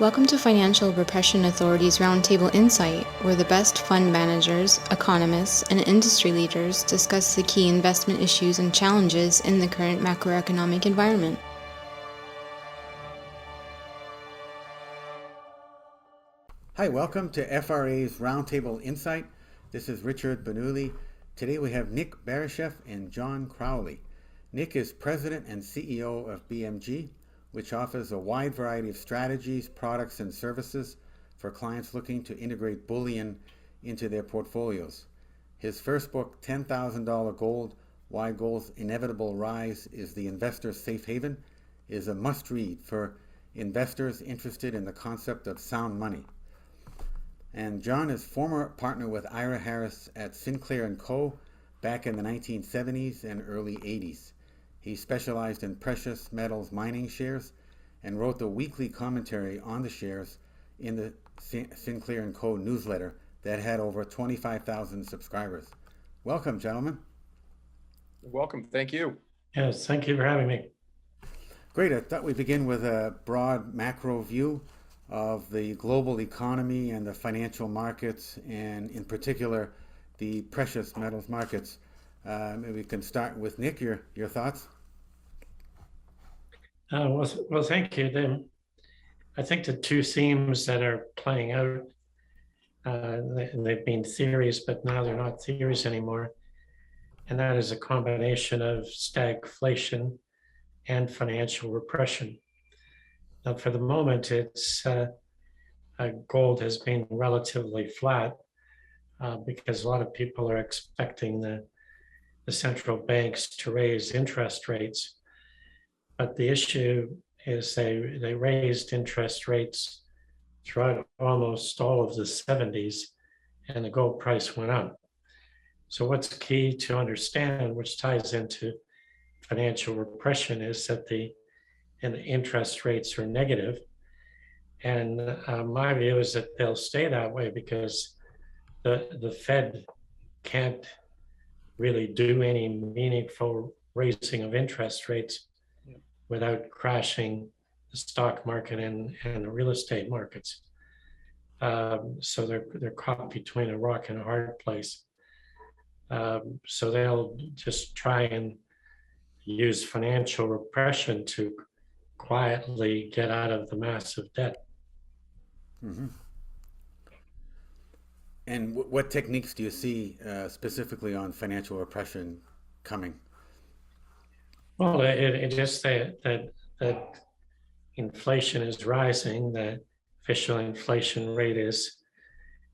Welcome to Financial Repression Authority's Roundtable Insight, where the best fund managers, economists, and industry leaders discuss the key investment issues and challenges in the current macroeconomic environment. Hi, welcome to FRA's Roundtable Insight. This is Richard Bernoulli. Today we have Nick Barisheff and John Crowley. Nick is President and CEO of BMG, which offers a wide variety of strategies, products, and services for clients looking to integrate bullion into their portfolios. His first book, $10,000 Gold, Why Gold's Inevitable Rise is the Investor's Safe Haven, is a must-read for investors interested in the concept of sound money. And John is former partner with Ira Harris at Sinclair & Co. back in the 1970s and early 80s. He specialized in precious metals mining shares and wrote the weekly commentary on the shares in the Sinclair & Co. newsletter that had over 25,000 subscribers. Welcome, gentlemen. Welcome. Thank you. Yes, thank you for having me. Great. I thought we'd begin with a broad macro view of the global economy and the financial markets, and in particular, the precious metals markets. Maybe we can start with Nick, your thoughts? Well, thank you. I think the two themes that are playing out, they've been theories, but now they're not theories anymore. And that is a combination of stagflation and financial repression. Now, for the moment, gold has been relatively flat because a lot of people are expecting the central banks to raise interest rates. But the issue is they raised interest rates throughout almost all of the 70s, and the gold price went up. So what's key to understand, which ties into financial repression, is that the interest rates are negative. And my view is that they'll stay that way because the Fed can't really do any meaningful raising of interest rates without crashing the stock market and the real estate markets. So they're caught between a rock and a hard place. So they'll just try and use financial repression to quietly get out of the massive debt. Mm-hmm. And what techniques do you see specifically on financial repression coming? Well, it just that inflation is rising. The official inflation rate is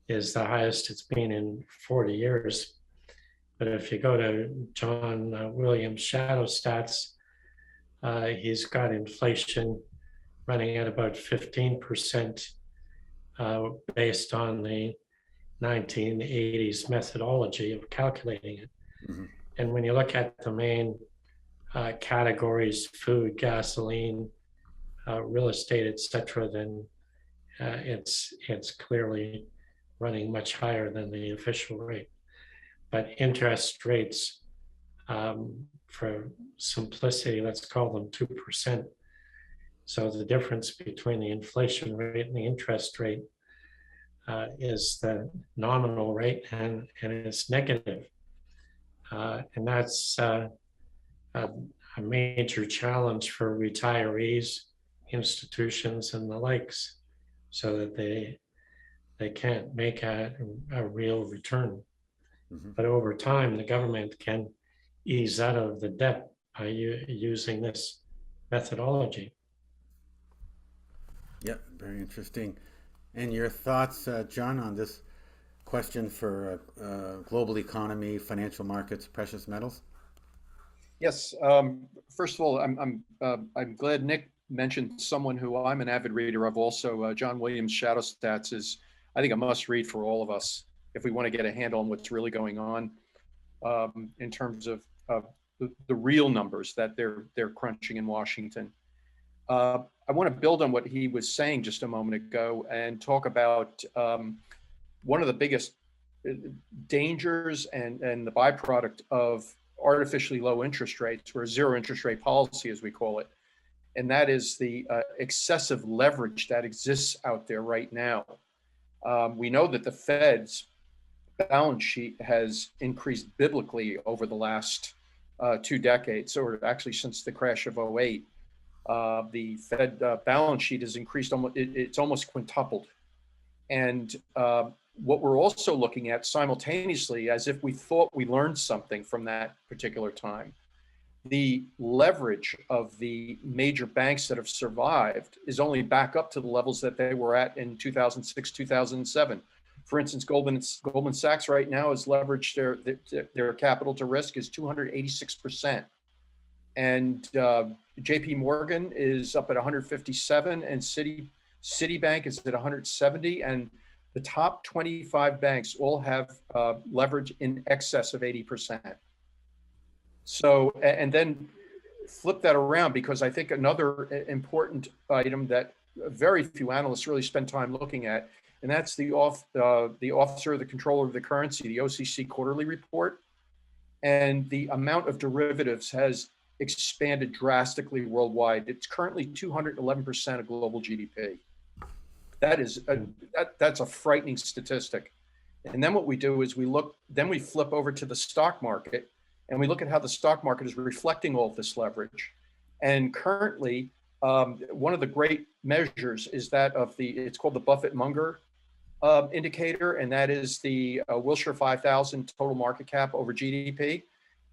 the highest it's been in 40 years. But if you go to John Williams' shadow stats, he's got inflation running at about 15% based on the 1980s methodology of calculating it. Mm-hmm. And when you look at the main categories, food, gasoline, real estate, etc., then it's clearly running much higher than the official rate. But interest rates, for simplicity, let's call them 2%. So the difference between the inflation rate and the interest rate is the nominal rate, and it's negative. And that's a major challenge for retirees, institutions, and the likes, so that they can't make a real return. Mm-hmm. But over time, the government can ease out of the debt by using this methodology. Yep, very interesting. And your thoughts, John, on this question for global economy, financial markets, precious metals? Yes. First of all, I'm glad Nick mentioned someone who I'm an avid reader of. Also, John Williams' Shadow Stats is, I think, a must-read for all of us if we want to get a handle on what's really going on in terms of the real numbers that they're crunching in Washington. I want to build on what he was saying just a moment ago and talk about one of the biggest dangers and the byproduct of artificially low interest rates, or zero interest rate policy, as we call it, and that is the excessive leverage that exists out there right now. We know that the Fed's balance sheet has increased biblically over the last 2 decades, or actually since the crash of '08. The Fed balance sheet has increased, it's almost quintupled. And what we're also looking at simultaneously, as if we thought we learned something from that particular time, the leverage of the major banks that have survived is only back up to the levels that they were at in 2006, 2007. For instance, Goldman Sachs right now has leveraged their capital to risk is 286%. And JP Morgan is up at 157, and Citibank is at 170, and the top 25 banks all have leverage in excess of 80%. So, and then flip that around, because I think another important item that very few analysts really spend time looking at, and that's the Officer of the Controller of the Currency, the OCC quarterly report. And the amount of derivatives has expanded drastically worldwide. It's currently 211% of global GDP. That's a frightening statistic. And then what we do is we flip over to the stock market, and we look at how the stock market is reflecting all of this leverage. And currently, one of the great measures is that of it's called the Buffett-Munger indicator, and that is the Wilshire 5000 total market cap over GDP.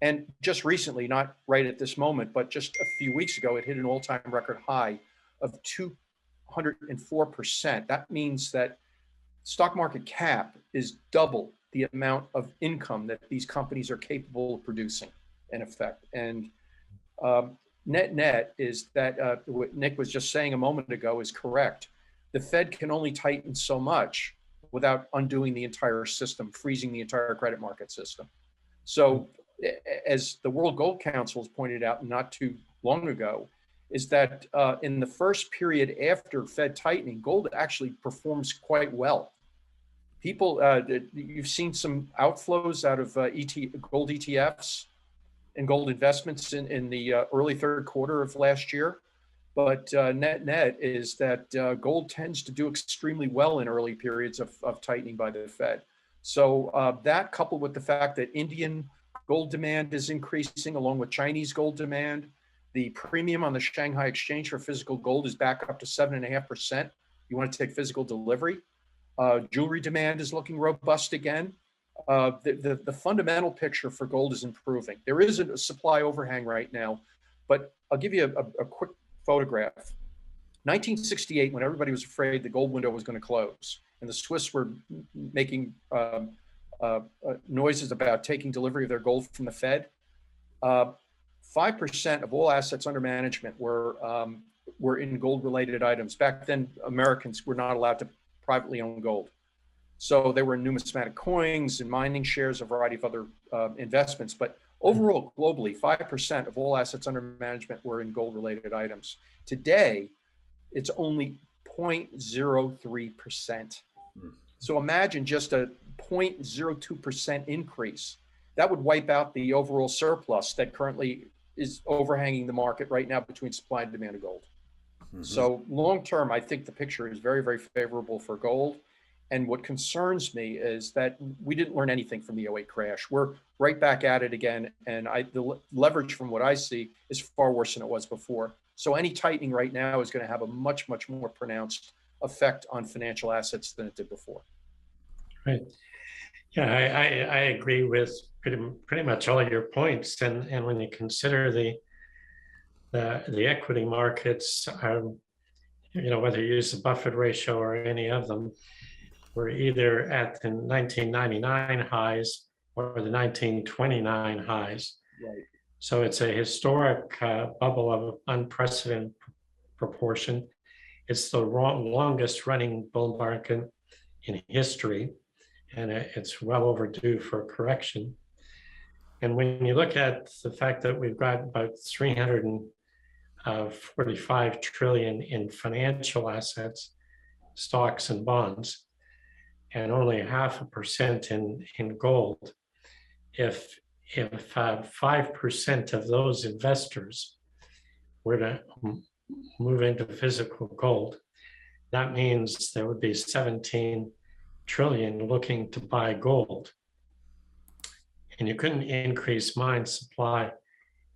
And just recently, not right at this moment, but just a few weeks ago, it hit an all-time record high of 204%. That means that stock market cap is double the amount of income that these companies are capable of producing, in effect. And net is that what Nick was just saying a moment ago is correct. The Fed can only tighten so much without undoing the entire system, freezing the entire credit market system. So as the World Gold Council has pointed out not too long ago, is that in the first period after Fed tightening, gold actually performs quite well. People, you've seen some outflows out of gold ETFs and gold investments in the early third quarter of last year. But net is that gold tends to do extremely well in early periods of tightening by the Fed. So that, coupled with the fact that Indian gold demand is increasing along with Chinese gold demand, the premium on the Shanghai Exchange for physical gold is back up to 7.5%. You want to take physical delivery. Jewelry demand is looking robust again. The fundamental picture for gold is improving. There is a supply overhang right now, but I'll give you a quick photograph. 1968, when everybody was afraid the gold window was going to close, and the Swiss were making noises about taking delivery of their gold from the Fed, 5% of all assets under management were in gold-related items. Back then, Americans were not allowed to privately own gold. So they were in numismatic coins and mining shares, a variety of other investments. But overall, globally, 5% of all assets under management were in gold-related items. Today, it's only 0.03%. So imagine just a 0.02% increase. That would wipe out the overall surplus that currently is overhanging the market right now between supply and demand of gold. Mm-hmm. So long term, I think the picture is very, very favorable for gold. And what concerns me is that we didn't learn anything from the '08 crash. We're right back at it again. And the leverage from what I see is far worse than it was before. So any tightening right now is going to have a much, much more pronounced effect on financial assets than it did before. Right. Yeah, I agree with pretty much all of your points. And when you consider the equity markets, whether you use the Buffett ratio or any of them, we're either at the 1999 highs or the 1929 highs. Right. So it's a historic bubble of unprecedented proportion. It's the longest running bull market in history, and it's well overdue for a correction. And when you look at the fact that we've got about 345 trillion in financial assets, stocks and bonds, and only 0.5% in gold, if 5% of those investors were to move into physical gold, that means there would be 17 trillion looking to buy gold. And you couldn't increase mine supply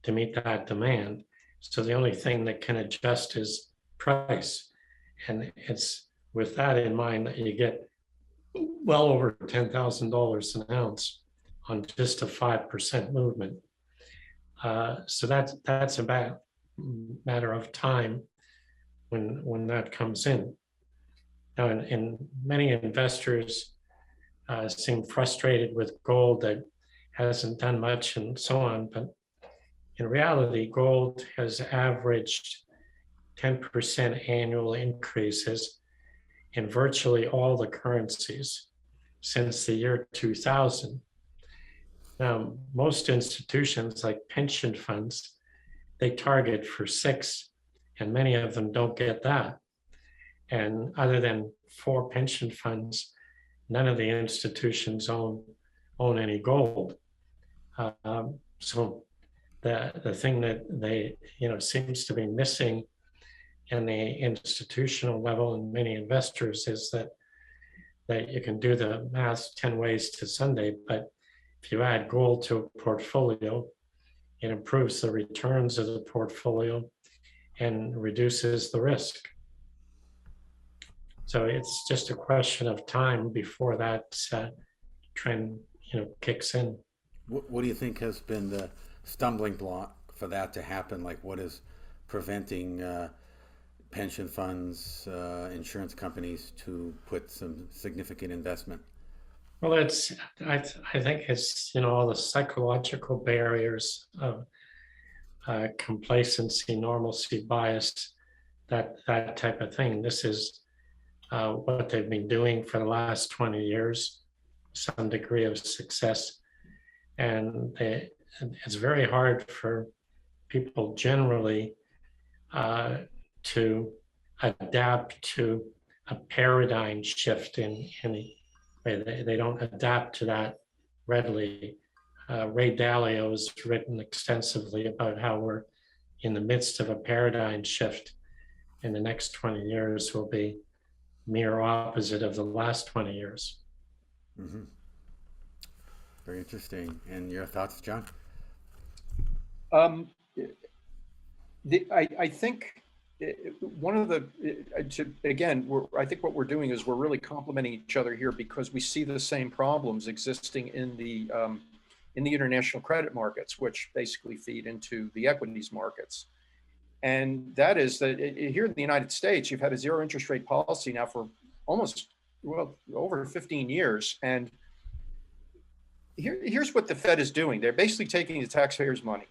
to meet that demand. So the only thing that can adjust is price. And it's with that in mind that you get well over $10,000 an ounce on just a 5% movement. So that's about a matter of time when that comes in. Now, and many investors seem frustrated with gold that hasn't done much and so on, but in reality, gold has averaged 10% annual increases in virtually all the currencies since the year 2000. Now, most institutions like pension funds, they target for 6, and many of them don't get that. And other than 4 pension funds, none of the institutions own any gold. So the thing that they, seems to be missing in the institutional level and many investors is that you can do the math 10 ways to Sunday, but if you add gold to a portfolio, it improves the returns of the portfolio and reduces the risk. So it's just a question of time before that trend, kicks in. What do you think has been the stumbling block for that to happen? Like, what is preventing pension funds, insurance companies to put some significant investment? Well, I think it's, all the psychological barriers of complacency, normalcy, bias, that type of thing. This is what they've been doing for the last 20 years, some degree of success. And it's very hard for people generally to adapt to a paradigm shift in any way. They don't adapt to that readily. Ray Dalio has written extensively about how we're in the midst of a paradigm shift. In the next 20 years will be mere opposite of the last 20 years. Mm-hmm. Very interesting. And your thoughts, John? I think one of the, I think what we're doing is we're really complementing each other here because we see the same problems existing in the international credit markets, which basically feed into the equities markets. And that is that here in the United States, you've had a zero interest rate policy now for almost, over 15 years. And here's what the Fed is doing. They're basically taking the taxpayers' money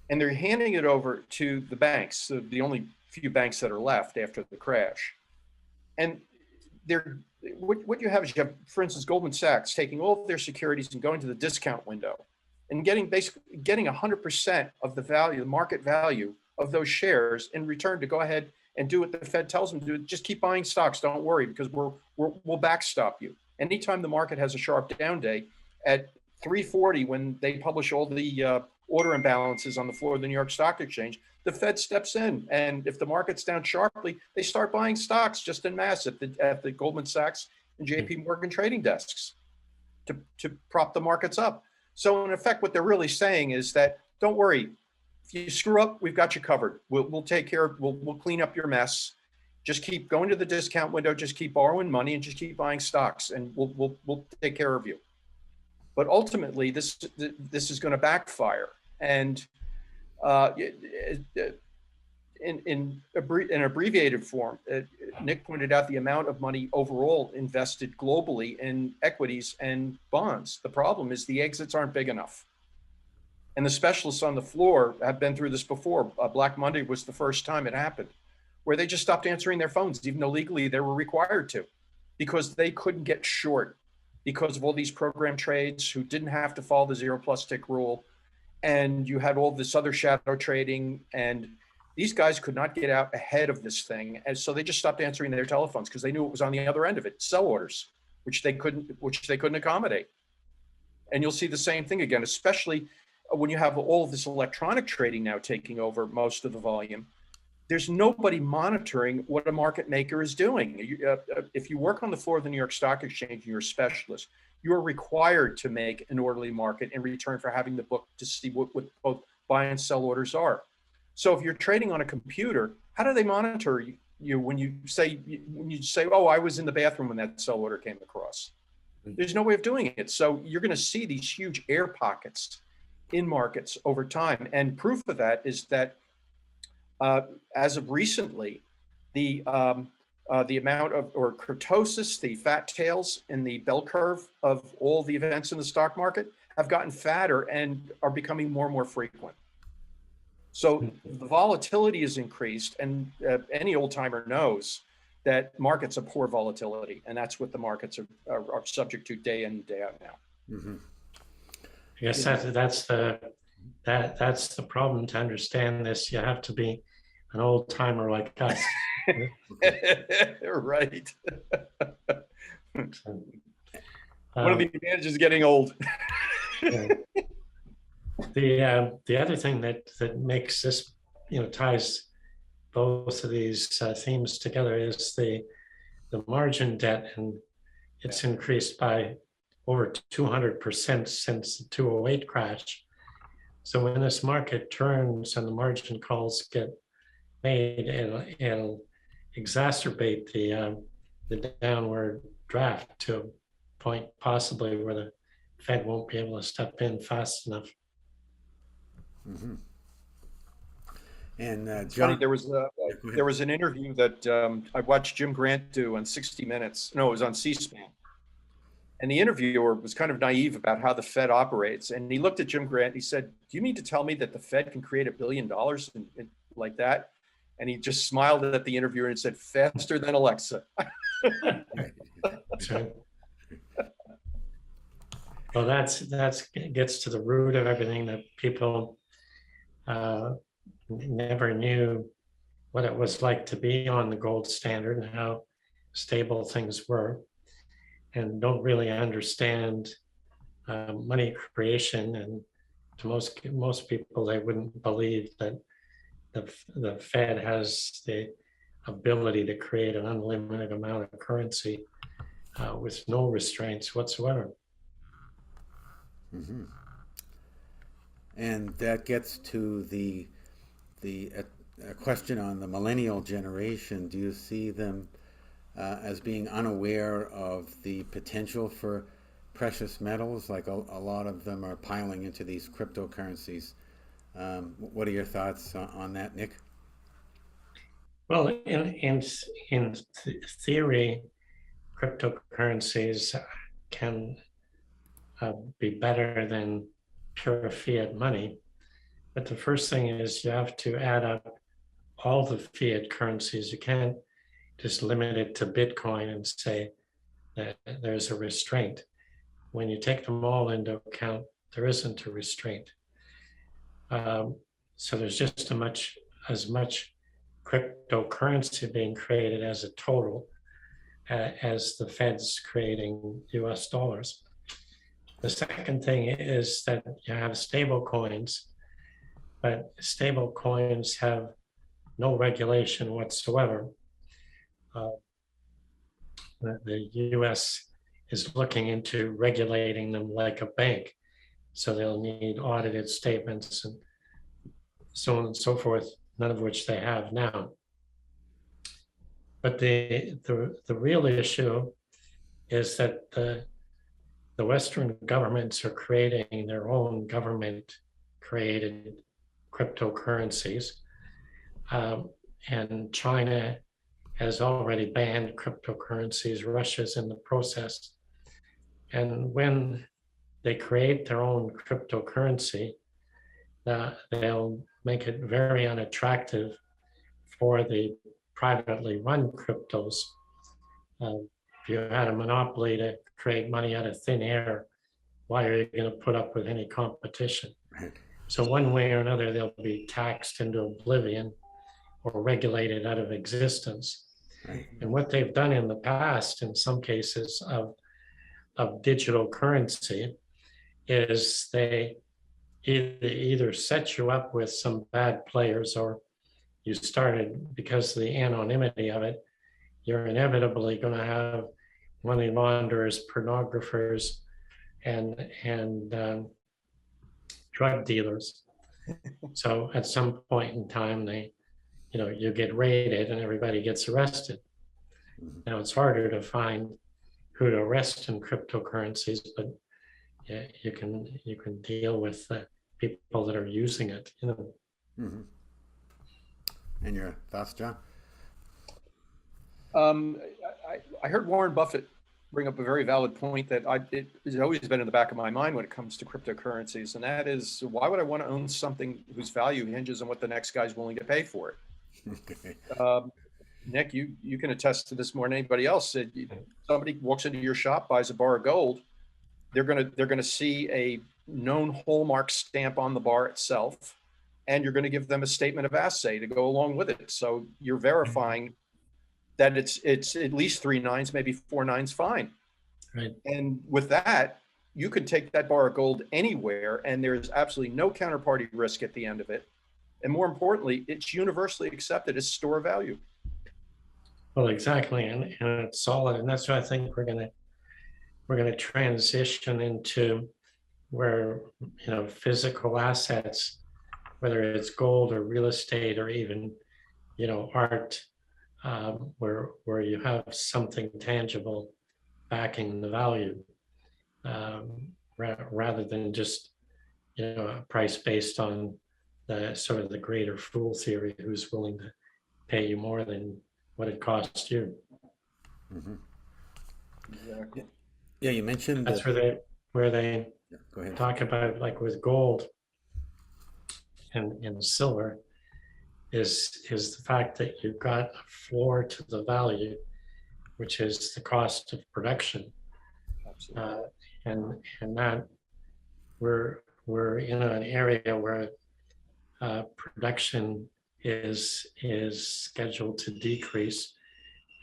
and they're handing it over to the banks, the only few banks that are left after the crash. And what you have is, for instance, Goldman Sachs taking all of their securities and going to the discount window and getting 100% of the value, the market value of those shares in return to go ahead and do what the Fed tells them to do. Just keep buying stocks. Don't worry, because we'll backstop you. Anytime the market has a sharp down day at 3:40, when they publish all the order imbalances on the floor of the New York Stock Exchange, the Fed steps in, and if the market's down sharply, they start buying stocks just en masse at the Goldman Sachs and JP Morgan trading desks to prop the markets up. So in effect, what they're really saying is that don't worry. If you screw up, we've got you covered. We'll take care of, we'll clean up your mess. Just keep going to the discount window, just keep borrowing money and just keep buying stocks, and we'll take care of you. But ultimately, this is going to backfire. And in abbreviated form, Nick pointed out the amount of money overall invested globally in equities and bonds. The problem is the exits aren't big enough. And the specialists on the floor have been through this before. Black Monday was the first time it happened, where they just stopped answering their phones, even though legally they were required to, because they couldn't get short because of all these program trades who didn't have to follow the 0+ tick rule. And you had all this other shadow trading, and these guys could not get out ahead of this thing. And so they just stopped answering their telephones because they knew it was on the other end of it, sell orders, which they couldn't accommodate. And you'll see the same thing again, especially when you have all of this electronic trading now taking over most of the volume. there's nobody monitoring what a market maker is doing. If you work on the floor of the New York Stock Exchange and you're a specialist, you're required to make an orderly market in return for having the book to see what both buy and sell orders are. So if you're trading on a computer, how do they monitor you when you say, oh, I was in the bathroom when that sell order came across? There's no way of doing it. So you're going to see these huge air pockets in markets over time. And proof of that is that as of recently, the amount of, or kurtosis, the fat tails in the bell curve of all the events in the stock market have gotten fatter and are becoming more and more frequent. So the volatility is increased, and any old timer knows that markets are poor volatility, and that's what the markets are subject to day in, day out now. Mm-hmm. I guess that's the problem. To understand this, you have to be an old timer like us. Right. One of the advantages of getting old. Yeah. The other thing that makes this, ties both of these themes together is the margin debt, and it's increased by over 200% since the 2008 crash. So when this market turns and the margin calls get made, it'll exacerbate the downward draft to a point possibly where the Fed won't be able to step in fast enough. Mm-hmm. And Funny, John, there was an interview that I watched Jim Grant do on 60 Minutes. No, it was on C-SPAN. And the interviewer was kind of naive about how the Fed operates. And he looked at Jim Grant and he said, "Do you mean to tell me that the Fed can create $1 billion like that?" And he just smiled at the interviewer and said, "Faster than Alexa." So, well, that's gets to the root of everything, that people never knew what it was like to be on the gold standard and how stable things were, and don't really understand money creation. And to most people, they wouldn't believe that the Fed has the ability to create an unlimited amount of currency with no restraints whatsoever. mm-hmm. And that gets to the question on the millennial generation. Do you see them as being unaware of the potential for precious metals? Like a lot of them are piling into these cryptocurrencies. What are your thoughts on that, Nick? Well, in theory, cryptocurrencies can be better than pure fiat money. But the first thing is you have to add up all the fiat currencies. You can't just limit it to Bitcoin and say that there's a restraint. When you take them all into account, there isn't a restraint. So there's just as much cryptocurrency being created as a total as the Fed's creating US dollars. The second thing is that you have stable coins, but stable coins have no regulation whatsoever. The US is looking into regulating them like a bank. So they'll need audited statements and so on and so forth, none of which they have now. But the real issue is that the Western governments are creating their own government-created cryptocurrencies. And China has already banned cryptocurrencies. Russia's in the process. And when they create their own cryptocurrency, they'll make it very unattractive for the privately run cryptos. If you had a monopoly to create money out of thin air, why are you going to put up with any competition? Right. So one way or another, they'll be taxed into oblivion or regulated out of existence. Right. And what they've done in the past, in some cases of digital currency, is they either set you up with some bad players, or you started, because of the anonymity of it, you're inevitably going to have money launderers, pornographers, and drug dealers. So at some point in time, you get raided and everybody gets arrested. Now it's harder to find who to arrest in cryptocurrencies, but yeah, you can deal with people that are using it. Mm-hmm. And your thoughts, John? I heard Warren Buffett bring up a very valid point that it has always been in the back of my mind when it comes to cryptocurrencies, and that is, why would I want to own something whose value hinges on what the next guy's willing to pay for it? Nick, you can attest to this more than anybody else. Somebody walks into your shop, buys a bar of gold, they're gonna see a known hallmark stamp on the bar itself, and you're going to give them a statement of assay to go along with it. So you're verifying that it's at least 3 nines, maybe 4 nines, fine. Right. And with that, you could take that bar of gold anywhere, and there's absolutely no counterparty risk at the end of it. And more importantly, it's universally accepted as store value. Well, exactly, and it's solid, and that's what I think we're gonna transition into, where physical assets, whether it's gold or real estate or even art, where you have something tangible backing the value, rather than just a price based on the sort of the greater fool theory, who's willing to pay you more than what it costs you. Mm-hmm. Exactly. Yeah, you mentioned That's where they yeah, go ahead. talk about, like with gold and silver, is the fact that you've got a floor to the value, which is the cost of production. Absolutely. And that we're in an area where production is scheduled to decrease.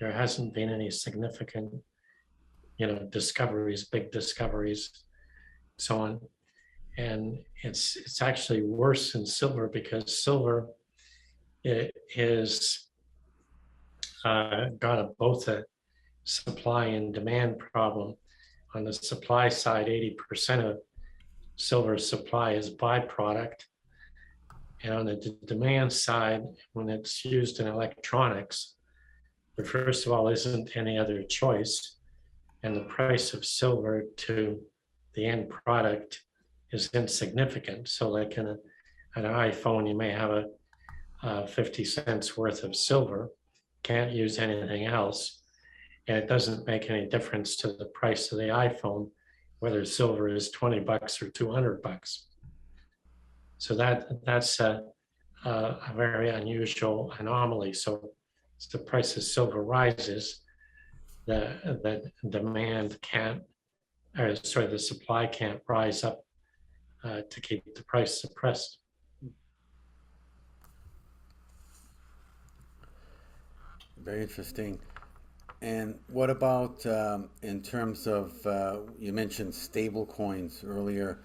There hasn't been any significant discoveries, big discoveries, so on. And it's actually worse in silver, because silver is got both a supply and demand problem. On the supply side, 80% of silver supply is byproduct. And on the demand side, when it's used in electronics, there first of all isn't any other choice. And the price of silver to the end product is insignificant. So like in an iPhone, you may have a 50 cents worth of silver, can't use anything else. And it doesn't make any difference to the price of the iPhone, whether silver is 20 bucks or 200 bucks. So that's a very unusual anomaly. So as the price of silver rises, the demand can't, or sorry, the supply can't rise up to keep the price suppressed. Very interesting. And what about in terms of, you mentioned stable coins earlier,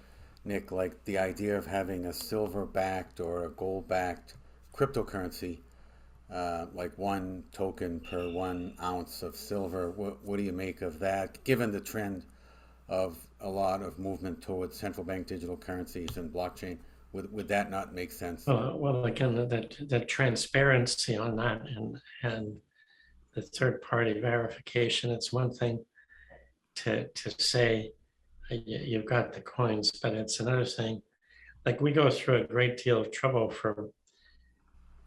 Nick, like the idea of having a silver-backed or a gold-backed cryptocurrency, like 1 token per 1 ounce of silver. What do you make of that, given the trend of a lot of movement towards central bank digital currencies and blockchain? Would that not make sense? Well, again, the transparency on that and the third-party verification, it's one thing to say you've got the coins, but it's another thing. Like, we go through a great deal of trouble for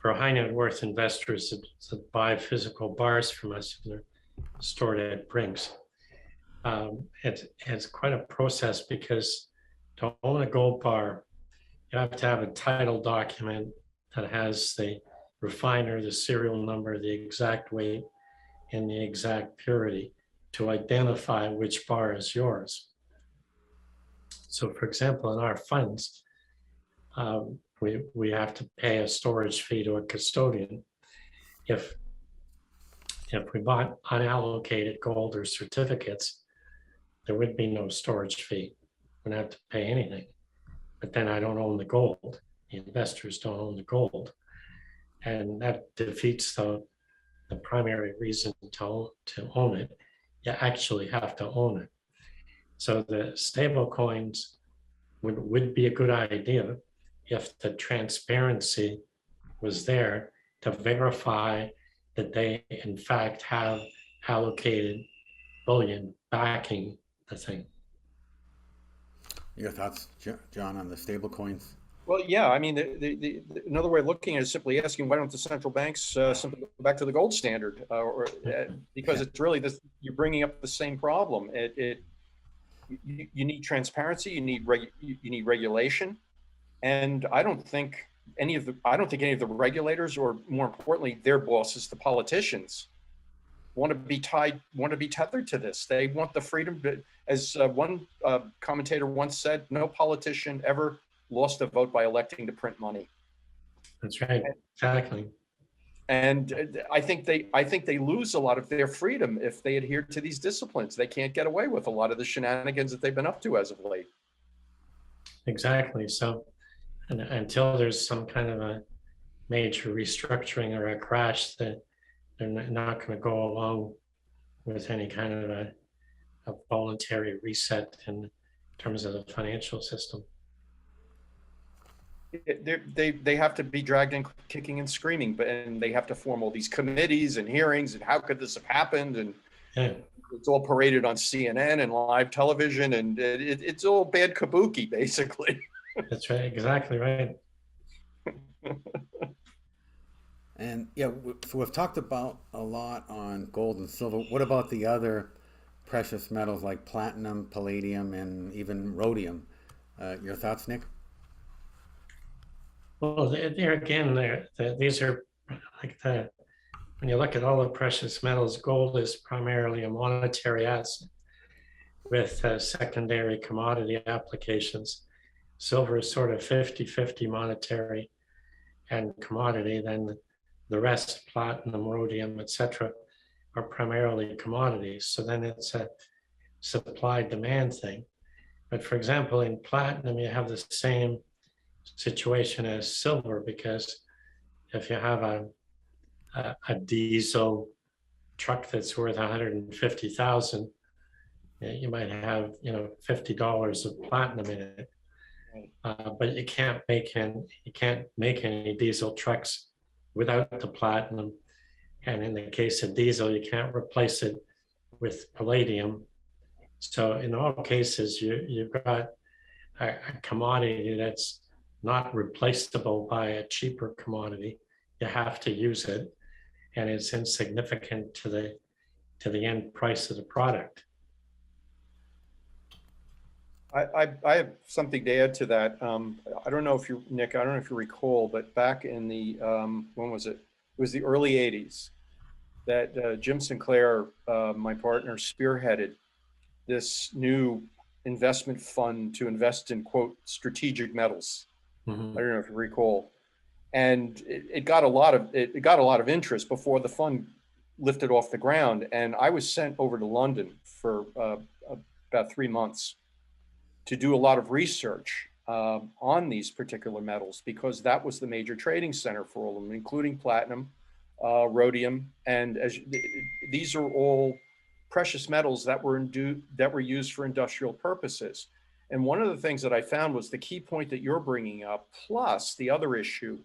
high net worth investors to buy physical bars from us, and they're stored at Brinks. It's quite a process, because to own a gold bar, you have to have a title document that has the refiner, the serial number, the exact weight, and the exact purity to identify which bar is yours. So, for example, in our funds, we have to pay a storage fee to a custodian. If we bought unallocated gold or certificates, there would be no storage fee. We wouldn't have to pay anything. But then I don't own the gold. The investors don't own the gold. And that defeats the primary reason to own it. You actually have to own it. So the stable coins would be a good idea if the transparency was there to verify that they in fact have allocated bullion backing the thing. Your thoughts, John, on the stable coins? Well, yeah, I mean, another way of looking at it is simply asking, why don't the central banks simply go back to the gold standard? Because it's really this, you're bringing up the same problem. You need transparency, you need regulation, and I don't think any of the regulators, or more importantly, their bosses, the politicians, want to be tethered to this. They want the freedom. As one commentator once said, no politician ever lost a vote by electing to print money. That's right, exactly. And I think they lose a lot of their freedom if they adhere to these disciplines. They can't get away with a lot of the shenanigans that they've been up to as of late. Exactly. So until there's some kind of a major restructuring or a crash, that they're not going to go along with any kind of a voluntary reset in terms of the financial system. They have to be dragged in kicking and screaming, and they have to form all these committees and hearings, and how could this have happened? And it's all paraded on CNN and live television, and it's all bad kabuki, basically. That's right, exactly right. And yeah, so we've talked about a lot on gold and silver. What about the other precious metals like platinum, palladium, and even rhodium? Your thoughts, Nick? Well, there again, these are like when you look at all the precious metals, gold is primarily a monetary asset with secondary commodity applications. Silver is sort of 50-50 monetary and commodity. Then the rest, platinum, rhodium, etc., are primarily commodities. So then it's a supply-demand thing. But for example, in platinum, you have the same situation as silver, because if you have a diesel truck that's worth 150,000, you might have $50 of platinum in it, but you can't make any diesel trucks without the platinum. And in the case of diesel, you can't replace it with palladium. So in all cases, you've got a commodity that's not replaceable by a cheaper commodity. You have to use it, and it's insignificant to the end price of the product. I have something to add to that. I don't know if you, Nick, I don't know if you recall, but back in the, when was it? It was the early 80s that Jim Sinclair, my partner, spearheaded this new investment fund to invest in, quote, strategic metals. Mm-hmm. I don't know if you recall. And it got a lot of interest before the fund lifted off the ground. And I was sent over to London for about 3 months to do a lot of research on these particular metals, because that was the major trading center for all of them, including platinum, rhodium, and these are all precious metals that were used for industrial purposes. And one of the things that I found was the key point that you're bringing up, plus the other issue,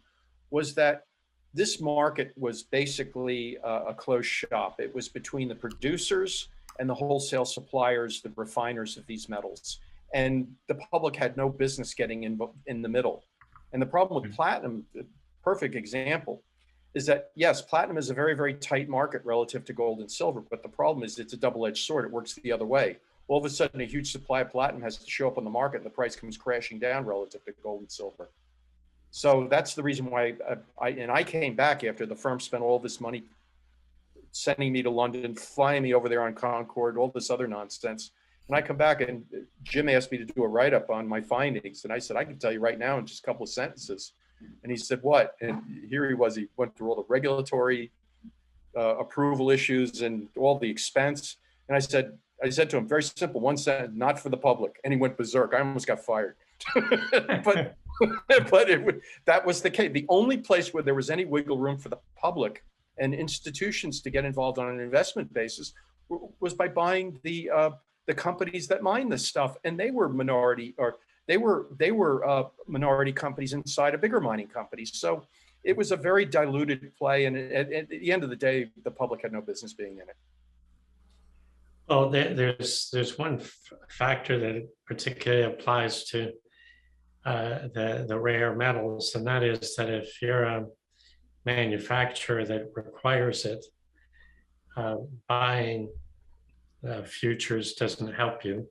was that this market was basically a closed shop. It was between the producers and the wholesale suppliers, the refiners of these metals. And the public had no business getting in the middle. And the problem with platinum, perfect example, is that yes, platinum is a very, very tight market relative to gold and silver, but the problem is it's a double-edged sword. It works the other way. All of a sudden, a huge supply of platinum has to show up on the market, and the price comes crashing down relative to gold and silver. So that's the reason why I came back after the firm spent all this money sending me to London, flying me over there on Concorde, all this other nonsense. And I come back and Jim asked me to do a write-up on my findings. And I said, I can tell you right now in just a couple of sentences. And he said, what? And here he was, he went through all the regulatory approval issues and all the expense. And I said, I said to him, very simple, one sentence, not for the public. And he went berserk. I almost got fired. but that was the case. The only place where there was any wiggle room for the public and institutions to get involved on an investment basis was by buying the companies that mine this stuff. And they were minority, or they were minority companies inside of bigger mining companies. So it was a very diluted play. And at the end of the day, the public had no business being in it. Well, there's one factor that particularly applies to the rare metals, and that is that if you're a manufacturer that requires it, buying futures doesn't help you,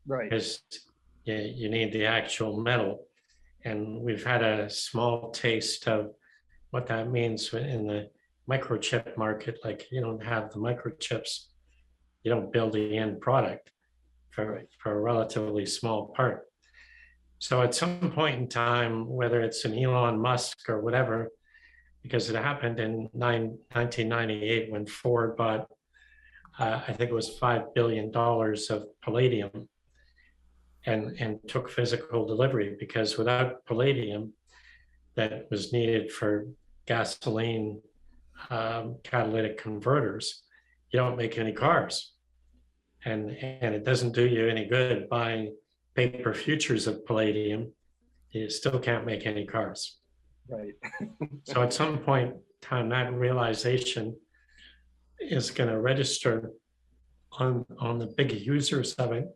right? Because you need the actual metal, and we've had a small taste of what that means in the microchip market. Like, you don't have the microchips, you don't build the end product for a relatively small part. So at some point in time, whether it's an Elon Musk or whatever, because it happened in 1998 when Ford bought, I think it was $5 billion of palladium and took physical delivery, because without palladium that was needed for gasoline catalytic converters, you don't make any cars. And it doesn't do you any good buying paper futures of palladium. You still can't make any cars. Right. So at some point in time, that realization is going to register on the big users of it,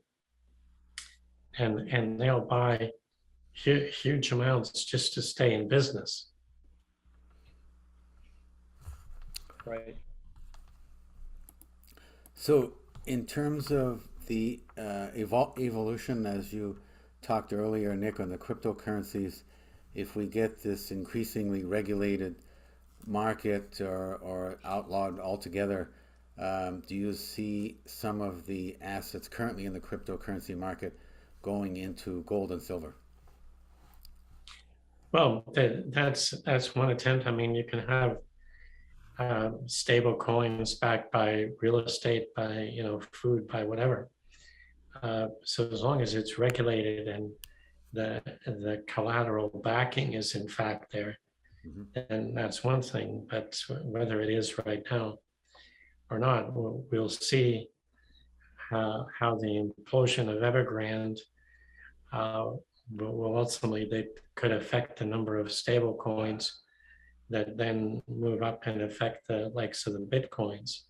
and they'll buy huge amounts just to stay in business. Right. So in terms of the evolution, as you talked earlier, Nick, on the cryptocurrencies, if we get this increasingly regulated market or outlawed altogether, do you see some of the assets currently in the cryptocurrency market going into gold and silver? Well, that's one attempt. I mean, you can have stable coins backed by real estate, by food, by whatever. So as long as it's regulated and the collateral backing is in fact there, then that's one thing. But whether it is right now or not, we'll see how the implosion of Evergrande will ultimately, they could affect the number of stable coins that then move up and affect the likes of the Bitcoins.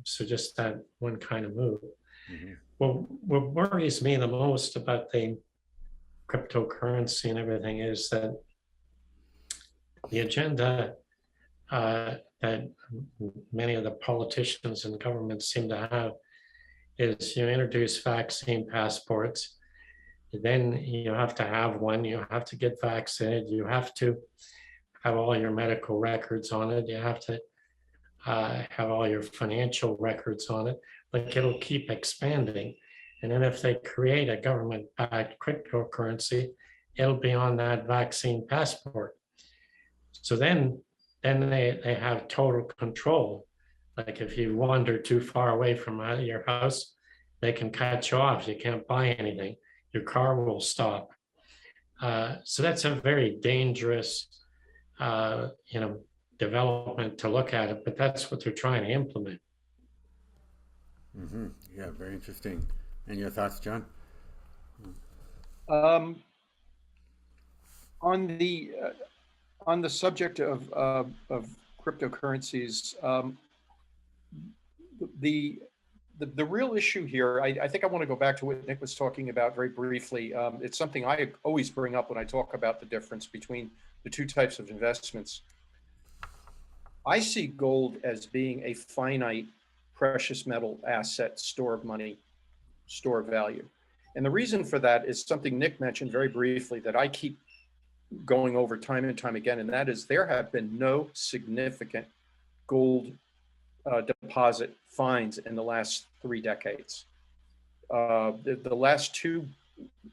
So just that one kind of move. Well, what worries me the most about the cryptocurrency and everything is that the agenda that many of the politicians and governments seem to have is you introduce vaccine passports, then you have to have one, you have to get vaccinated, you have to have all your medical records on it, you have to have all your financial records on it. Like, it'll keep expanding. And then if they create a government-backed cryptocurrency, it'll be on that vaccine passport. So then they have total control. Like, if you wander too far away from your house, they can cut you off. You can't buy anything. Your car will stop. So that's a very dangerous, development to look at it, but that's what they're trying to implement. Yeah, very interesting. And your thoughts, John? On the subject of cryptocurrencies, the real issue here, I think I want to go back to what Nick was talking about very briefly. It's something I always bring up when I talk about the difference between the two types of investments. I see gold as being a finite precious metal asset, store of money, store of value. And the reason for that is something Nick mentioned very briefly that I keep going over time and time again, and that is there have been no significant gold deposit finds in the last 3 decades. The last 2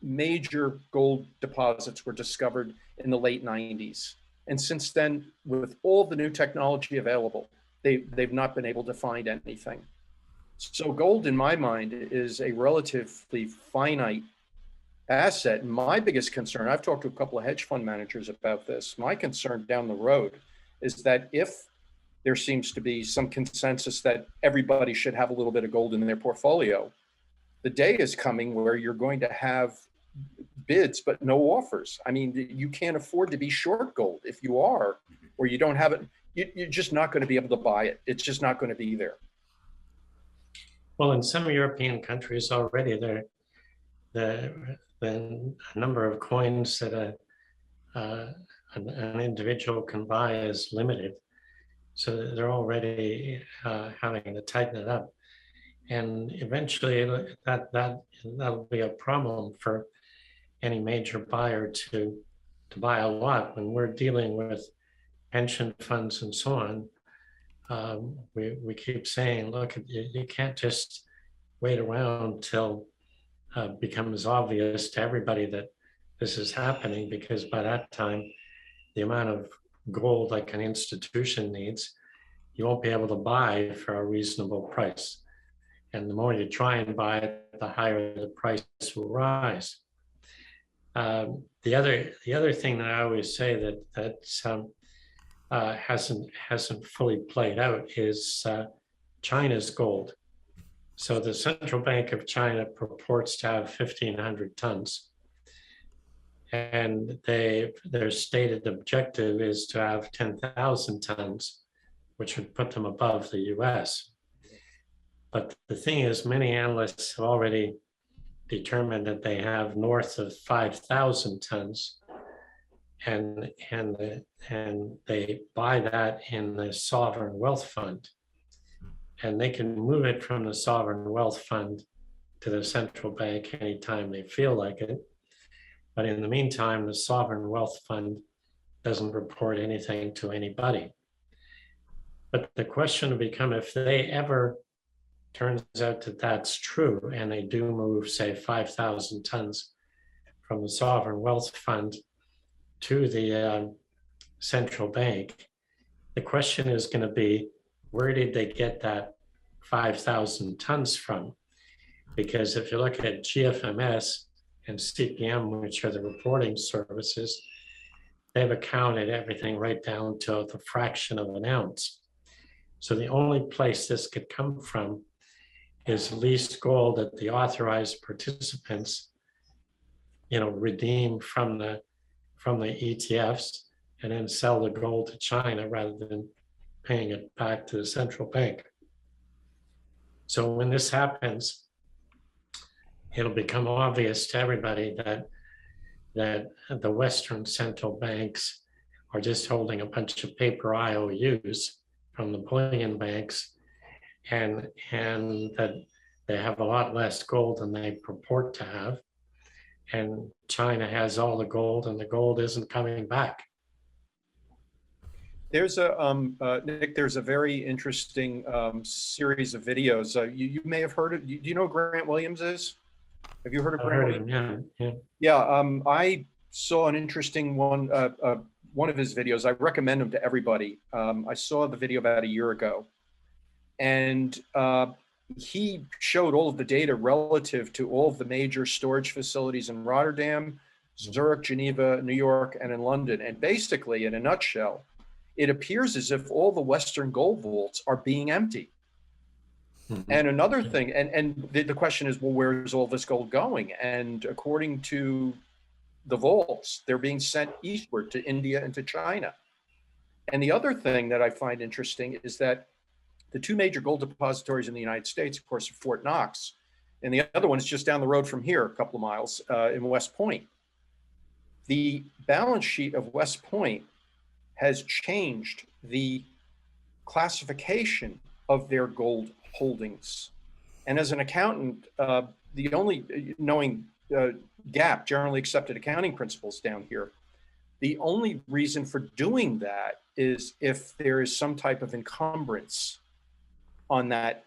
major gold deposits were discovered in the late 90s. And since then, with all the new technology available, they've not been able to find anything. So gold, in my mind, is a relatively finite asset. My biggest concern, I've talked to a couple of hedge fund managers about this, my concern down the road is that if there seems to be some consensus that everybody should have a little bit of gold in their portfolio, the day is coming where you're going to have bids but no offers. I mean, you can't afford to be short gold. If you are, or you don't have it, you're just not going to be able to buy it. It's just not going to be there. Well, in some European countries already, the number of coins that an individual can buy is limited. So they're already having to tighten it up. And eventually that'll be a problem for any major buyer to buy a lot. When we're dealing with pension funds and so on, we keep saying, look, you can't just wait around till becomes obvious to everybody that this is happening, because by that time, the amount of gold like an institution needs, you won't be able to buy for a reasonable price. And the more you try and buy it, the higher the price will rise. The other thing that I always say that hasn't fully played out is China's gold. So the Central Bank of China purports to have 1,500 tons. And their stated objective is to have 10,000 tons, which would put them above the US. But the thing is, many analysts have already determined that they have north of 5,000 tons, and they buy that in the sovereign wealth fund. And they can move it from the sovereign wealth fund to the central bank anytime they feel like it. But in the meantime, the sovereign wealth fund doesn't report anything to anybody. But the question will become, if they ever turns out that that's true, and they do move, say, 5,000 tons from the sovereign wealth fund to the central bank, the question is going to be, where did they get that 5,000 tons from? Because if you look at GFMS and CPM, which are the reporting services, they've accounted everything right down to the fraction of an ounce. So the only place this could come from is leased gold that the authorized participants, redeem from the ETFs and then sell the gold to China rather than paying it back to the central bank. So when this happens, it'll become obvious to everybody that the Western central banks are just holding a bunch of paper IOUs from the bullion banks, and that they have a lot less gold than they purport to have. And China has all the gold, and the gold isn't coming back. There's Nick, there's a very interesting series of videos. You may have heard it. Do you know who Grant Williams is? Have you heard of Grant Williams? Yeah. I saw an interesting one of his videos. I recommend him to everybody. I saw the video about a year ago, and he showed all of the data relative to all of the major storage facilities in Rotterdam, Zurich, Geneva, New York, and in London. And basically, in a nutshell, it appears as if all the Western gold vaults are being empty. Mm-hmm. And another thing, and the question is, well, where's all this gold going? And according to the vaults, they're being sent eastward to India and to China. And the other thing that I find interesting is that the two major gold depositories in the United States, of course, are Fort Knox, and the other one is just down the road from here, a couple of miles, in West Point. The balance sheet of West Point has changed the classification of their gold holdings. And as an accountant, the only, knowing GAAP, generally accepted accounting principles down here, the only reason for doing that is if there is some type of encumbrance on that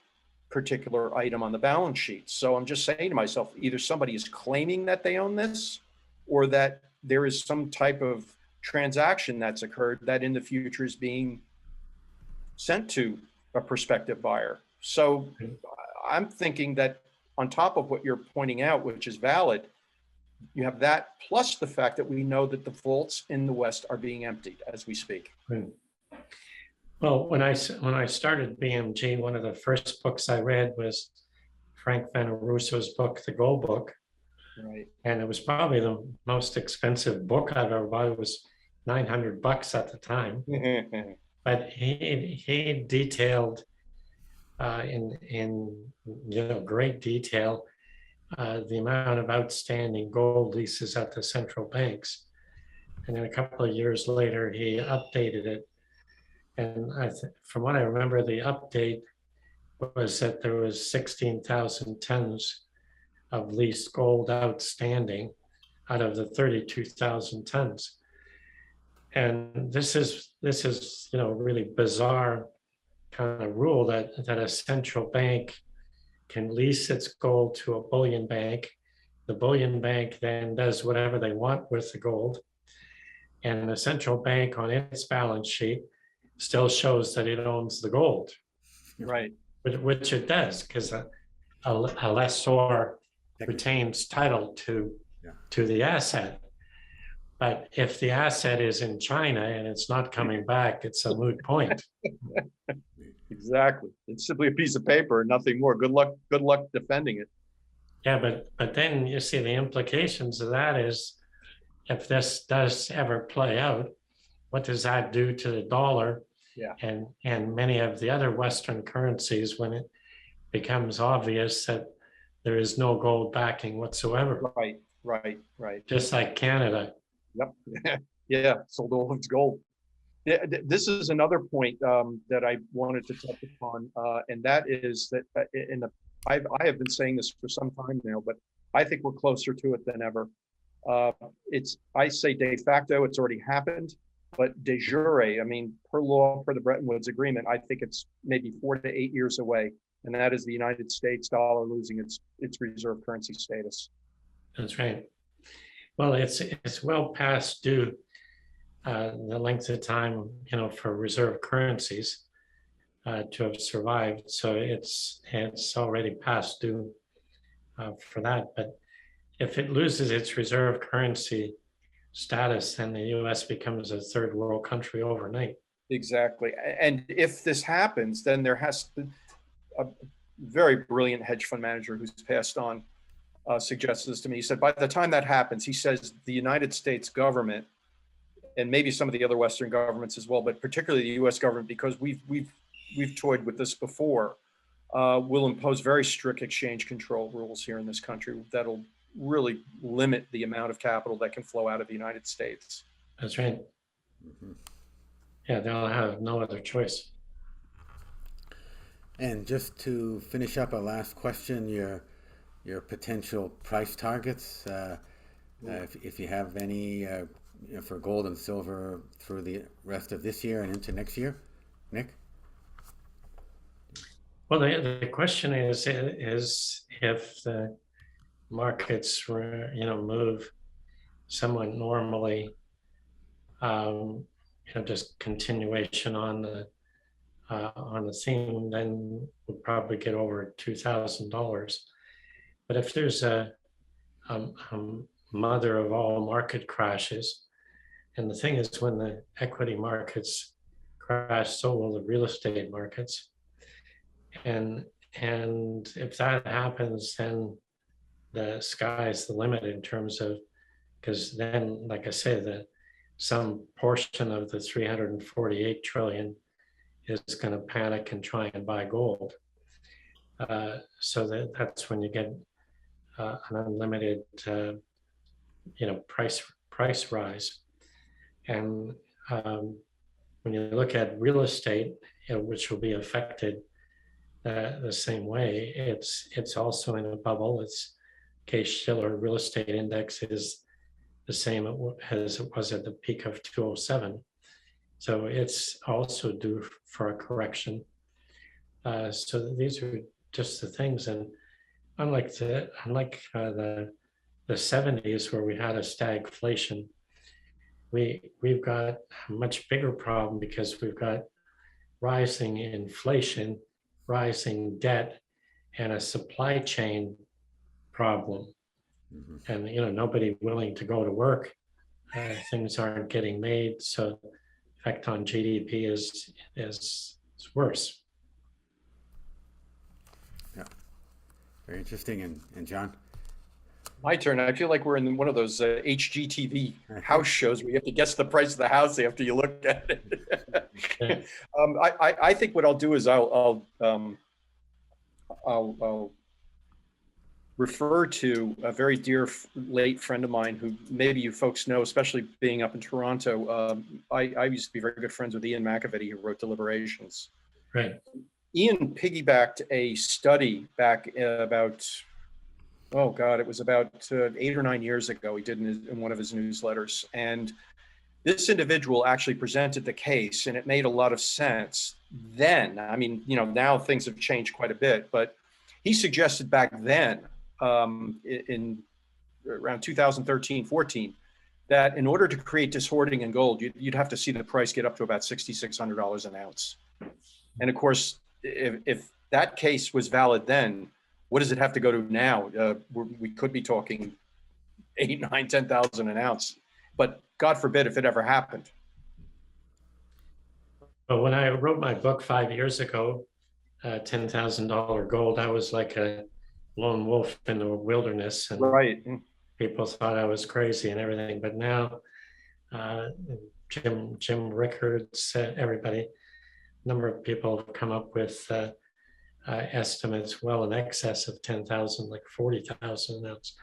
particular item on the balance sheet. So I'm just saying to myself, either somebody is claiming that they own this, or that there is some type of transaction that's occurred that in the future is being sent to a prospective buyer. So I'm thinking that on top of what you're pointing out, which is valid, you have that plus the fact that we know that the vaults in the West are being emptied as we speak. Right. Well, when I started BMG, one of the first books I read was Frank Vanarusso's book, The Gold Book. Right. And it was probably the most expensive book I've ever bought. It was $900 at the time. But he detailed in great detail the amount of outstanding gold leases at the central banks. And then a couple of years later, he updated it. And from what I remember, the update was that there was 16,000 tons of leased gold outstanding out of the 32,000 tons. And this is really bizarre kind of rule that a central bank can lease its gold to a bullion bank. The bullion bank then does whatever they want with the gold. And the central bank on its balance sheet still shows that it owns the gold. Right. Which it does, because a lessor retains title to the asset. But if the asset is in China and it's not coming back, it's a moot point. Exactly. It's simply a piece of paper and nothing more. Good luck defending it. Yeah, but then you see the implications of that is, if this does ever play out, what does that do to the dollar? Yeah. And many of the other Western currencies when it becomes obvious that there is no gold backing whatsoever. Right. Just like Canada. Yep. Yeah, sold all of its gold. This is another point that I wanted to touch upon, and that is that I have been saying this for some time now, but I think we're closer to it than ever. I say de facto, it's already happened, but de jure, I mean, per law, per the Bretton Woods Agreement, I think it's maybe 4 to 8 years away, and that is the United States dollar losing its reserve currency status. That's right. Well, it's well past due the length of time, for reserve currencies to have survived. So it's already past due for that. But if it loses its reserve currency status, then the U.S. becomes a third world country overnight. Exactly. And if this happens, then there has to a very brilliant hedge fund manager who's passed on suggested this to me. He said, by the time that happens, he says the United States government, and maybe some of the other Western governments as well, but particularly the U.S. government, because we've toyed with this before, will impose very strict exchange control rules here in this country that'll really limit the amount of capital that can flow out of the United States. That's right. Mm-hmm. Yeah, they'll have no other choice. And just to finish up, a last question: your potential price targets, if you have any, for gold and silver through the rest of this year and into next year, Nick? Well, the question is if the markets move somewhat normally, just continuation on the theme, then we'll probably get over $2,000. But if there's a mother of all market crashes, and the thing is, when the equity markets crash, so will the real estate markets. And if that happens, then the sky's the limit in terms of, because then, like I say, some portion of the 348 trillion is going to panic and try and buy gold. So that's when you get an unlimited, price rise. And when you look at real estate, which will be affected the same way, it's also in a bubble. Its Case-Shiller real estate index is the same as it was at the peak of 2007. So it's also due for a correction. So these are just the things. And unlike the 70s, where we had a stagflation, we've got a much bigger problem, because we've got rising inflation, rising debt, and a supply chain problem. And nobody willing to go to work. Things aren't getting made, so effect on GDP is worse. Yeah, very interesting. And John? My turn. I feel like we're in one of those HGTV house shows where you have to guess the price of the house after you look at it. Yeah. I think what I'll do is I'll refer to a very dear late friend of mine who maybe you folks know, especially being up in Toronto. I used to be very good friends with Ian McAvity, who wrote Deliberations. Right. Ian piggybacked a study back about, oh God, it was about 8 or 9 years ago. He did in one of his newsletters. And this individual actually presented the case, and it made a lot of sense then. I mean, now things have changed quite a bit, but he suggested back then, in around 2013, 14, that in order to create dishoarding in gold, you'd have to see the price get up to about $6,600 an ounce. And of course, if that case was valid then, what does it have to go to now? We could be talking 8, 9, 10,000 an ounce, but God forbid if it ever happened. But when I wrote my book 5 years ago, $10,000 gold, I was like a lone wolf in the wilderness, and right. People thought I was crazy and everything. But now, Jim Rickards, everybody, a number of people have come up with estimates well in excess of 10,000, like 40,000 an ounce.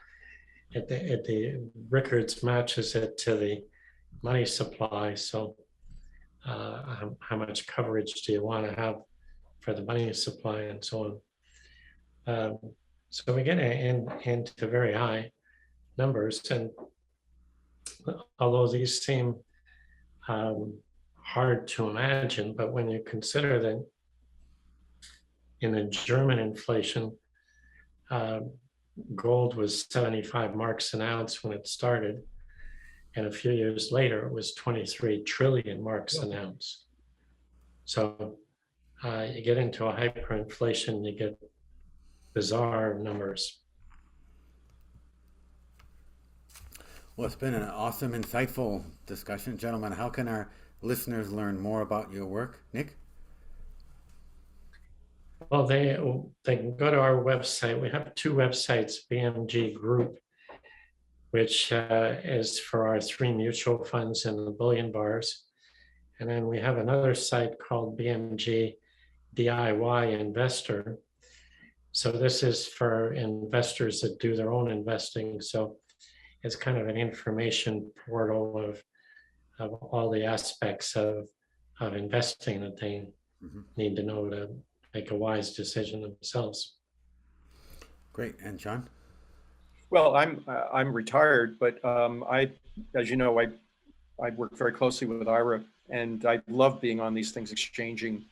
The Rickards matches it to the money supply. So how much coverage do you want to have for the money supply and so on? So we get into very high numbers, and although these seem hard to imagine, but when you consider that in the German inflation, gold was 75 marks an ounce when it started, and a few years later it was 23 trillion marks an ounce. So you get into a hyperinflation, you get bizarre numbers. Well, it's been an awesome, insightful discussion. Gentlemen, how can our listeners learn more about your work? Nick? Well, they can go to our website. We have 2 websites, BMG Group, which is for our 3 mutual funds and the bullion bars. And then we have another site called BMG DIY Investor. So this is for investors that do their own investing. So it's kind of an information portal of all the aspects of investing that they need to know to make a wise decision themselves. Great. And John? Well, I'm retired, but as you know, I work very closely with Ira, and I love being on these things, exchanging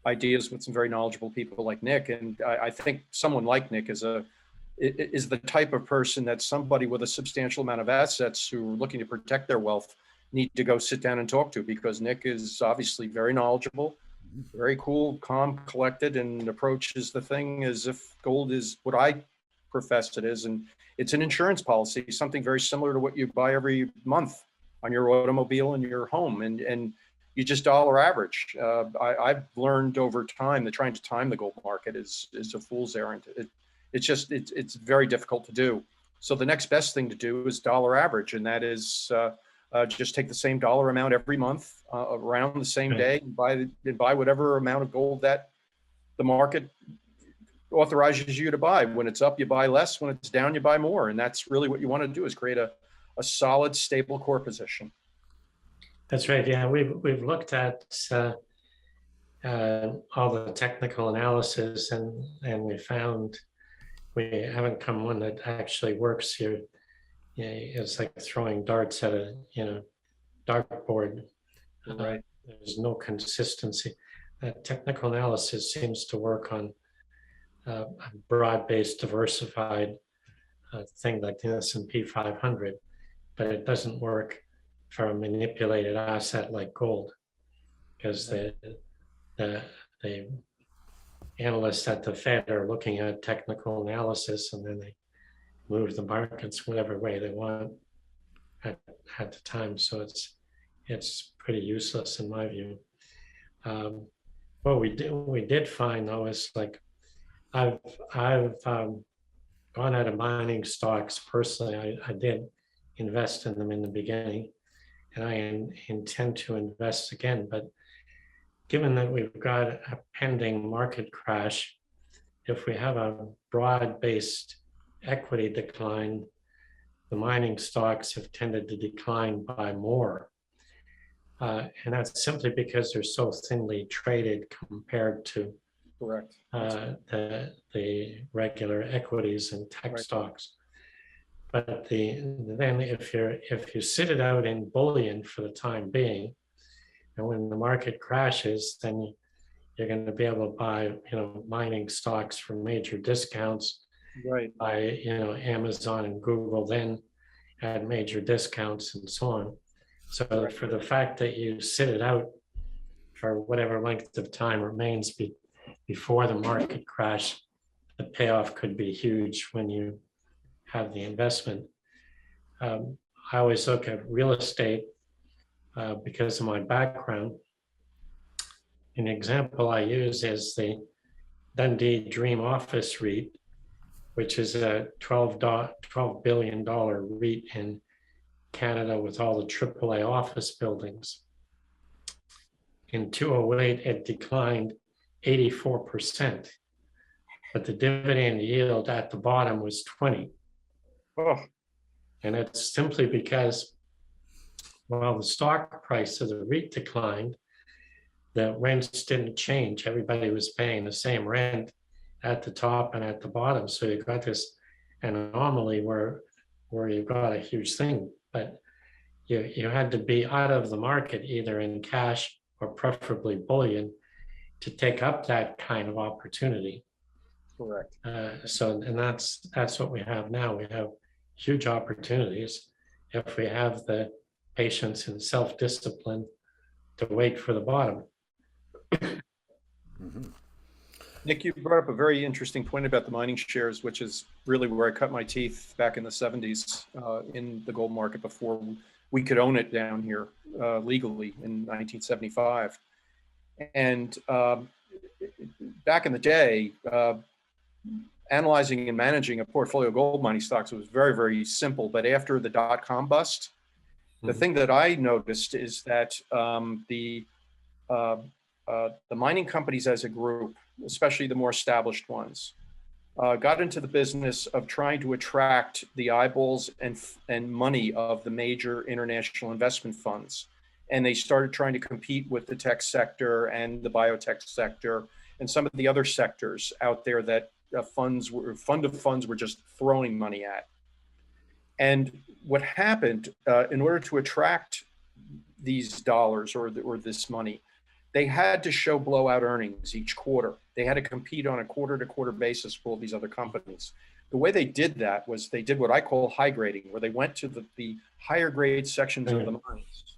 ideas with some very knowledgeable people like Nick. And I think someone like Nick is the type of person that somebody with a substantial amount of assets who are looking to protect their wealth need to go sit down and talk to, because Nick is obviously very knowledgeable, very cool, calm, collected, and approaches the thing as if gold is what I profess it is. And it's an insurance policy, something very similar to what you buy every month on your automobile and your home. And you just dollar average. I've learned over time that trying to time the gold market is a fool's errand. It's very difficult to do. So the next best thing to do is dollar average, and that is just take the same dollar amount every month around the same day and buy whatever amount of gold that the market authorizes you to buy. When it's up, you buy less. When it's down, you buy more. And that's really what you want to do, is create a solid, stable core position. That's right. Yeah, we've looked at all the technical analysis, and we found we haven't come one that actually works here. It's like throwing darts at a dartboard. Right. There's no consistency. Technical analysis seems to work on a broad-based, diversified thing like the S&P 500, but it doesn't work for a manipulated asset like gold, because the analysts at the Fed are looking at technical analysis, and then they move the markets whatever way they want at the time. So it's pretty useless in my view. What we did find though is like I've gone out of mining stocks personally. I did invest in them in the beginning, and I intend to invest again. But given that we've got a pending market crash, if we have a broad-based equity decline, the mining stocks have tended to decline by more. And that's simply because they're so thinly traded compared to Correct. the regular equities and tech stocks. But then if you sit it out in bullion for the time being, and when the market crashes, then you're going to be able to buy mining stocks for major discounts, Right. by Amazon and Google then at major discounts and so on. So for the fact that you sit it out for whatever length of time remains before the market crash, the payoff could be huge when you have the investment. I always look at real estate because of my background. An example I use is the Dundee Dream Office REIT, which is a $12 billion REIT in Canada with all the AAA office buildings. In 2008, it declined 84%, but the dividend yield at the bottom was 20. Oh. And it's simply because while the stock price of the REIT declined, the rents didn't change. Everybody was paying the same rent at the top and at the bottom. So you got this anomaly where you got a huge thing, but you had to be out of the market either in cash or preferably bullion to take up that kind of opportunity. Correct. And that's what we have now. We have huge opportunities if we have the patience and self-discipline to wait for the bottom. Mm-hmm. Nick, you brought up a very interesting point about the mining shares, which is really where I cut my teeth back in the 70s in the gold market before we could own it down here legally in 1975. And back in the day, analyzing and managing a portfolio of gold mining stocks was very, very simple. But after the dot-com bust, the thing that I noticed is that the mining companies as a group, especially the more established ones, got into the business of trying to attract the eyeballs and money of the major international investment funds. And they started trying to compete with the tech sector and the biotech sector and some of the other sectors out there that fund of funds were just throwing money at. And what happened in order to attract these dollars or this money, they had to show blowout earnings each quarter. They had to compete on a quarter-to-quarter basis with all these other companies. The way they did that was they did what I call high grading, where they went to the higher grade sections of the mines,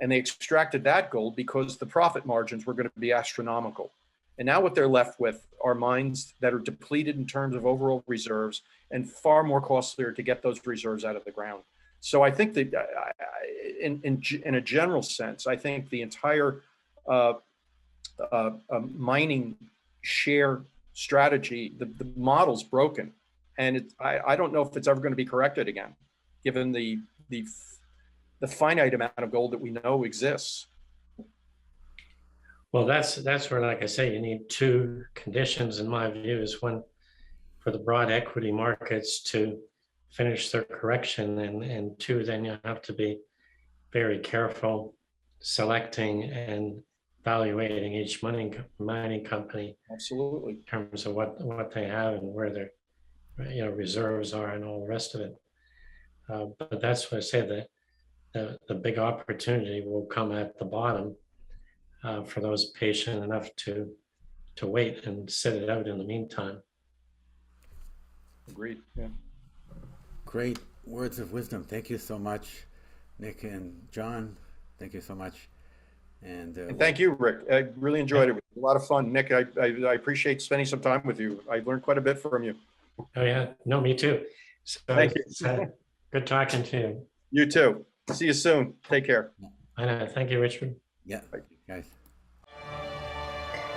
and they extracted that gold because the profit margins were going to be astronomical. And now what they're left with are mines that are depleted in terms of overall reserves and far more costlier to get those reserves out of the ground. So I think that in a general sense, I think the entire mining share strategy, the model's broken. And I don't know if it's ever going to be corrected again, given the finite amount of gold that we know exists. Well, that's where, like I say, you need two conditions in my view. Is one, for the broad equity markets to finish their correction, and two, then you have to be very careful selecting and evaluating each mining company. Absolutely. In terms of what they have and where their reserves are and all the rest of it. But that's what I say, that the big opportunity will come at the bottom for those patient enough to wait and sit it out in the meantime. Agreed. Yeah. Great words of wisdom. Thank you so much, Nick and John. Thank you so much. And thank you, Rick. I really enjoyed it. It was a lot of fun. Nick, I appreciate spending some time with you. I learned quite a bit from you. Oh, yeah. No, me too. So Thank you. it's, good talking to you. You too. See you soon. Take care. I know. Thank you, Richard. Yeah, guys.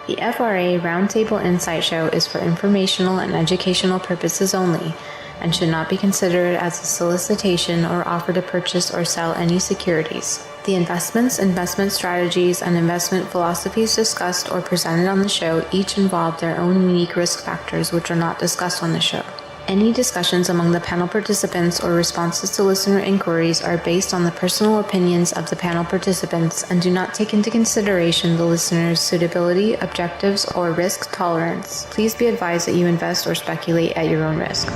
The FRA Roundtable Insight Show is for informational and educational purposes only and should not be considered as a solicitation or offer to purchase or sell any securities. The investments, investment strategies, and investment philosophies discussed or presented on the show each involve their own unique risk factors which are not discussed on the show. Any discussions among the panel participants or responses to listener inquiries are based on the personal opinions of the panel participants and do not take into consideration the listener's suitability, objectives, or risk tolerance. Please be advised that you invest or speculate at your own risk.